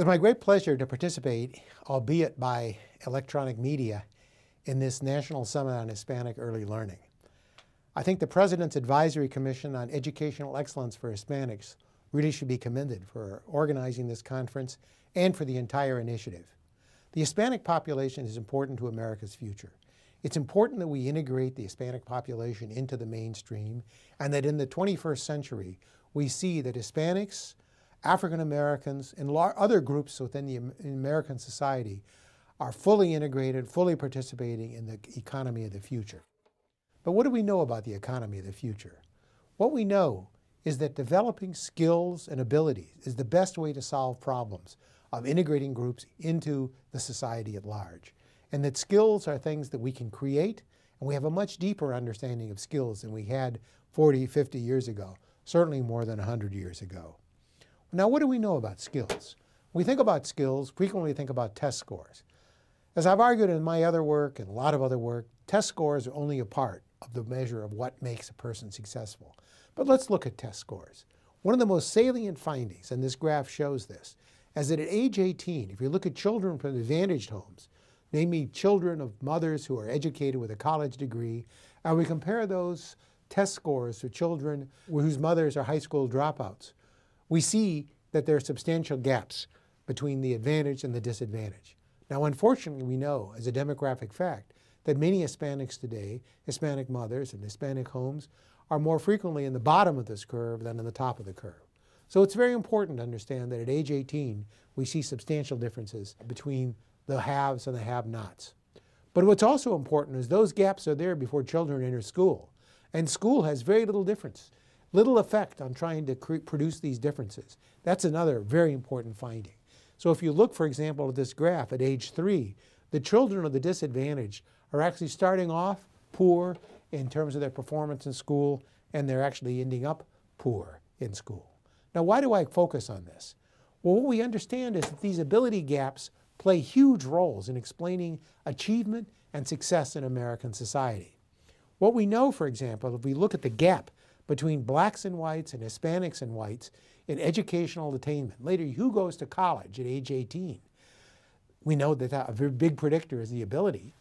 It's my great pleasure to participate, albeit by electronic media, in this National Summit on Hispanic Early Learning. I think the President's Advisory Commission on Educational Excellence for Hispanics really should be commended for organizing this conference and for the entire initiative. The Hispanic population is important to America's future. It's important that we integrate the Hispanic population into the mainstream, and that in the 21st century, we see that Hispanics, African Americans, and other groups within the American society are fully integrated, fully participating in the economy of the future. But what do we know about the economy of the future? What we know is that developing skills and abilities is the best way to solve problems of integrating groups into the society at large. And that skills are things that we can create, and we have a much deeper understanding of skills than we had 40, 50 years ago, certainly more than 100 years ago. Now, what do we know about skills? When we think about skills, frequently think about test scores. As I've argued in my other work and a lot of other work, test scores are only a part of the measure of what makes a person successful. But let's look at test scores. One of the most salient findings, and this graph shows this, is that at age 18, if you look at children from advantaged homes, namely children of mothers who are educated with a college degree, and we compare those test scores to children whose mothers are high school dropouts, we see that there are substantial gaps between the advantage and the disadvantage. Now, unfortunately, we know as a demographic fact that many Hispanics today, Hispanic mothers and Hispanic homes, are more frequently in the bottom of this curve than in the top of the curve. So it's very important to understand that at age 18, we see substantial differences between the haves and the have-nots. But what's also important is those gaps are there before children enter school. And school has very little difference, little effect on trying to produce these differences. That's another very important finding. So if you look, for example, at this graph at age 3, the children of the disadvantaged are actually starting off poor in terms of their performance in school, and they're actually ending up poor in school. Now, why do I focus on this? Well, what we understand is that these ability gaps play huge roles in explaining achievement and success in American society. What we know, for example, if we look at the gap between blacks and whites and Hispanics and whites in educational attainment. Later, who goes to college at age 18? We know that a very big predictor is the ability.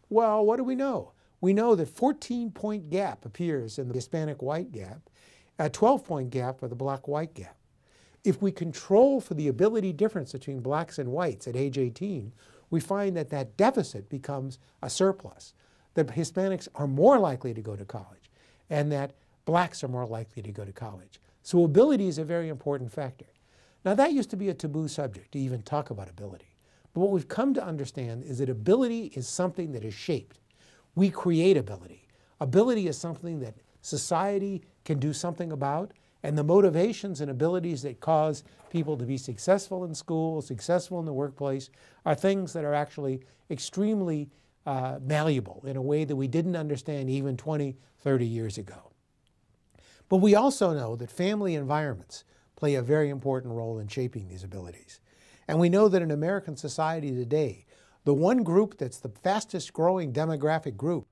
Well, what do we know? We know that 14-point gap appears in the Hispanic-white gap, a 12-point gap for the black-white gap. If we control for the ability difference between blacks and whites at age 18, we find that that deficit becomes a surplus. That Hispanics are more likely to go to college, and that blacks are more likely to go to college. So ability is a very important factor. Now, that used to be a taboo subject to even talk about ability. But what we've come to understand is that ability is something that is shaped. We create ability. Ability is something that society can do something about, and the motivations and abilities that cause people to be successful in school, successful in the workplace, are things that are actually extremely malleable in a way that we didn't understand even 20, 30 years ago. But we also know that family environments play a very important role in shaping these abilities. And we know that in American society today, the one group that's the fastest growing demographic group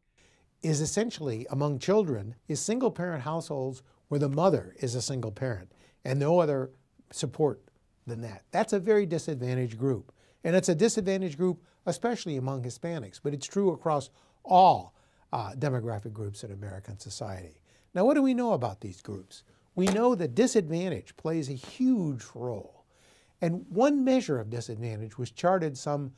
is essentially, among children, is single-parent households where the mother is a single parent and no other support than that. That's a very disadvantaged group. And it's a disadvantaged group especially among Hispanics, but it's true across all demographic groups in American society. Now, what do we know about these groups? We know that disadvantage plays a huge role. And one measure of disadvantage was charted some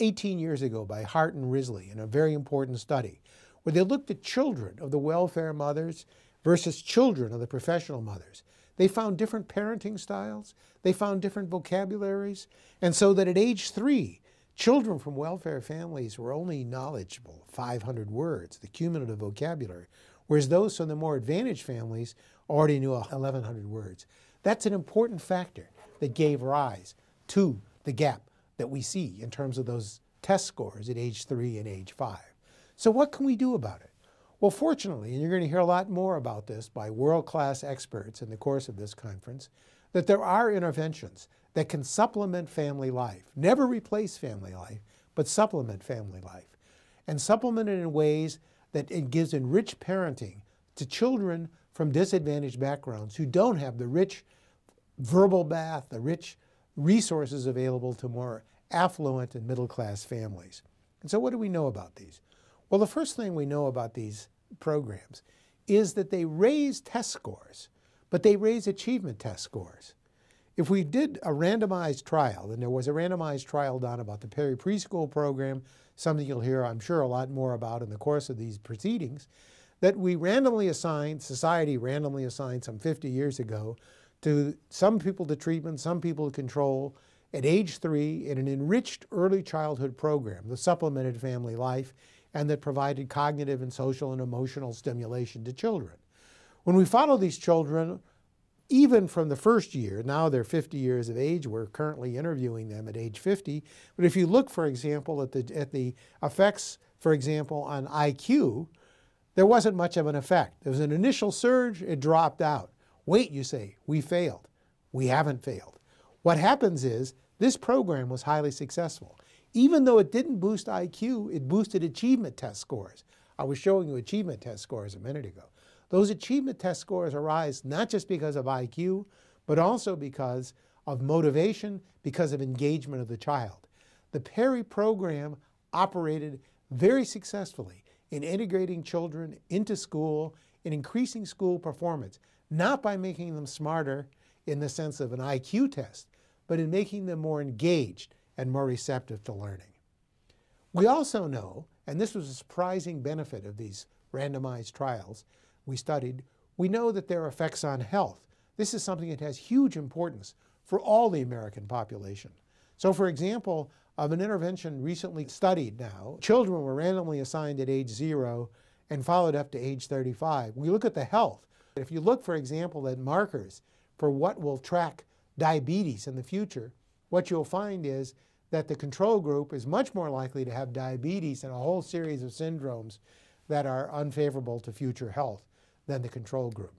18 years ago by Hart and Risley in a very important study, where they looked at children of the welfare mothers versus children of the professional mothers. They found different parenting styles, they found different vocabularies, and so that at age 3, children from welfare families were only knowledgeable 500 words, the cumulative vocabulary, whereas those from the more advantaged families already knew 1,100 words. That's an important factor that gave rise to the gap that we see in terms of those test scores at age 3 and age 5. So what can we do about it? Well, fortunately, and you're going to hear a lot more about this by world-class experts in the course of this conference, that there are interventions that can supplement family life, never replace family life, but supplement family life, and supplement it in ways that it gives enriched parenting to children from disadvantaged backgrounds who don't have the rich verbal bath, the rich resources available to more affluent and middle-class families. And so what do we know about these? Well, the first thing we know about these programs is that they raise test scores, but they raise achievement test scores. If we did a randomized trial, and there was a randomized trial done about the Perry preschool program, something you'll hear, I'm sure, a lot more about in the course of these proceedings, that we randomly assigned, society randomly assigned some 50 years ago, to some people to treatment, some people to control, at age 3 in an enriched early childhood program that supplemented family life and that provided cognitive and social and emotional stimulation to children. When we follow these children, even from the first year, now they're 50 years of age, we're currently interviewing them at age 50, but if you look, for example, at the effects, for example, on IQ, there wasn't much of an effect. There was an initial surge, it dropped out. Wait, you say, we failed. We haven't failed. What happens is this program was highly successful. Even though it didn't boost IQ, it boosted achievement test scores. I was showing you achievement test scores a minute ago. Those achievement test scores arise not just because of IQ, but also because of motivation, because of engagement of the child. The Perry program operated very successfully in integrating children into school, in increasing school performance, not by making them smarter in the sense of an IQ test, but in making them more engaged and more receptive to learning. We also know, and this was a surprising benefit of these randomized trials we studied, we know that there are effects on health. This is something that has huge importance for all the American population. So for example, of an intervention recently studied now, children were randomly assigned at age 0 and followed up to age 35. We look at the health. If you look, for example, at markers for what will track diabetes in the future, what you'll find is that the control group is much more likely to have diabetes and a whole series of syndromes that are unfavorable to future health than the control group.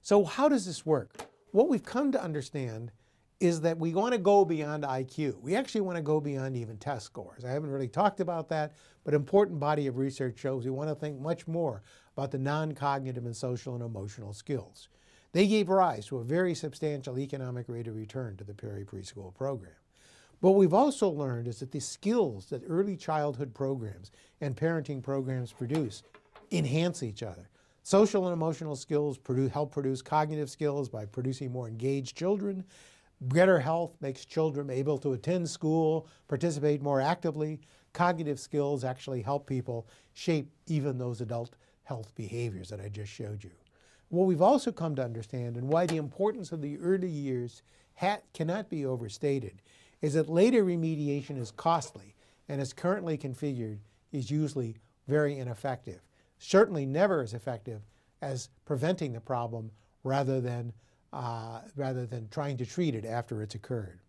So how does this work? What we've come to understand is that we want to go beyond IQ. We actually want to go beyond even test scores. I haven't really talked about that, but an important body of research shows we want to think much more about the non-cognitive and social and emotional skills. They gave rise to a very substantial economic rate of return to the Perry preschool program. What we've also learned is that the skills that early childhood programs and parenting programs produce enhance each other. Social and emotional skills help produce cognitive skills by producing more engaged children. Better health makes children able to attend school, participate more actively. Cognitive skills actually help people shape even those adult health behaviors that I just showed you. What we've also come to understand, and why the importance of the early years cannot be overstated, is that later remediation is costly and as currently configured is usually very ineffective. Certainly never as effective as preventing the problem rather than trying to treat it after it's occurred.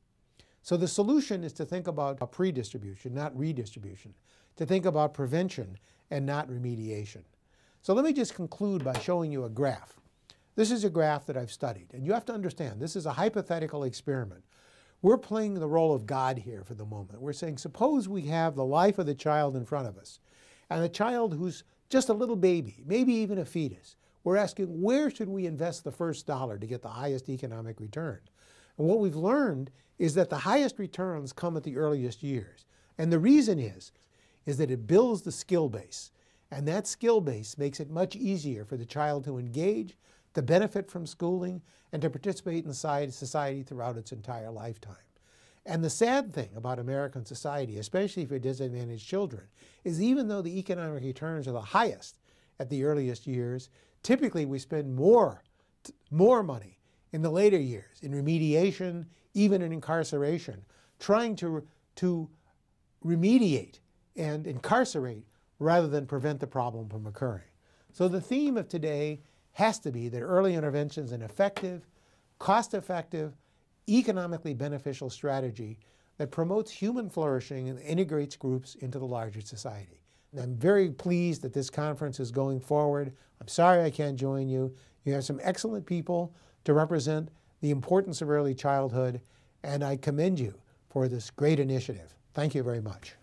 So the solution is to think about pre-distribution, not redistribution, to think about prevention and not remediation. So let me just conclude by showing you a graph. This is a graph that I've studied, and you have to understand this is a hypothetical experiment. We're playing the role of God here for the moment. We're saying, suppose we have the life of the child in front of us, and the child who's just a little baby, maybe even a fetus. We're asking, where should we invest the first dollar to get the highest economic return? And what we've learned is that the highest returns come at the earliest years. And the reason is that it builds the skill base. And that skill base makes it much easier for the child to engage, to benefit from schooling, and to participate in society throughout its entire lifetime. And the sad thing about American society, especially for disadvantaged children, is even though the economic returns are the highest at the earliest years, typically we spend more money in the later years, in remediation, even in incarceration, trying to remediate and incarcerate rather than prevent the problem from occurring. So the theme of today has to be that early intervention is an effective, cost-effective, economically beneficial strategy that promotes human flourishing and integrates groups into the larger society. And I'm very pleased that this conference is going forward. I'm sorry I can't join you. You have some excellent people to represent the importance of early childhood, and I commend you for this great initiative. Thank you very much.